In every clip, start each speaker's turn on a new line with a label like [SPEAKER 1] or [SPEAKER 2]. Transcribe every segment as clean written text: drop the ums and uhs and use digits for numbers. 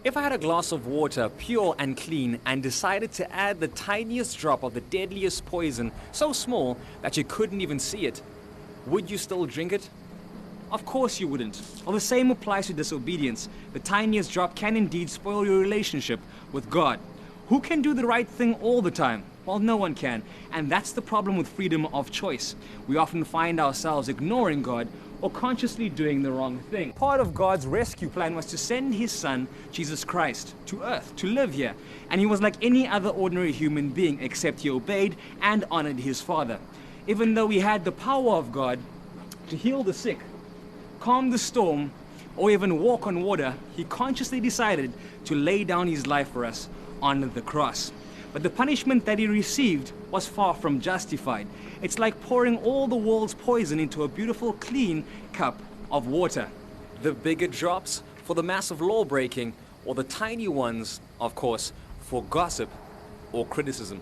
[SPEAKER 1] If I had a glass of water, pure and clean, and decided to add the tiniest drop of the deadliest poison, so small that you couldn't even see it, would you still drink it? Of course you wouldn't. Well, the same applies to disobedience. The tiniest drop can indeed spoil your relationship with God. Who can do the right thing all the time? Well, no one can. And that's the problem with freedom of choice. We often find ourselves ignoring God or consciously doing the wrong thing. Part of God's rescue plan was to send his son, Jesus Christ, to earth, to live here. And he was like any other ordinary human being, except he obeyed and honored his Father. Even though he had the power of God to heal the sick, calm the storm, or even walk on water, he consciously decided to lay down his life for us on the cross. But the punishment that he received was far from justified. It's like pouring all the world's poison into a beautiful, clean cup of water. The bigger drops for the massive law breaking, or the tiny ones, of course, for gossip or criticism.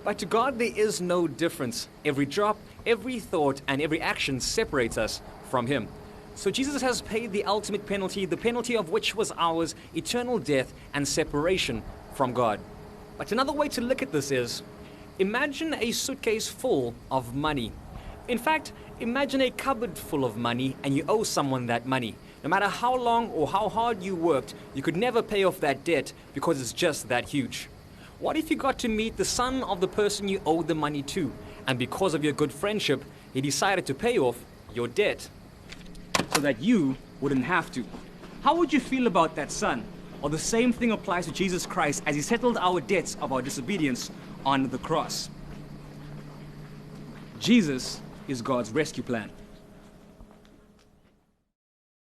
[SPEAKER 1] But to God there is no difference. Every drop, every thought, and every action separates us from him. So Jesus has paid the ultimate penalty, the penalty of which was ours, eternal death and separation from God. But another way to look at this is, imagine a suitcase full of money. In fact, imagine a cupboard full of money and you owe someone that money. No matter how long or how hard you worked, you could never pay off that debt because it's just that huge. What if you got to meet the son of the person you owed the money to, and because of your good friendship, he decided to pay off your debt so that you wouldn't have to? How would you feel about that son? Or the same thing applies to Jesus Christ as he settled our debts of our disobedience on the cross. Jesus is God's rescue plan.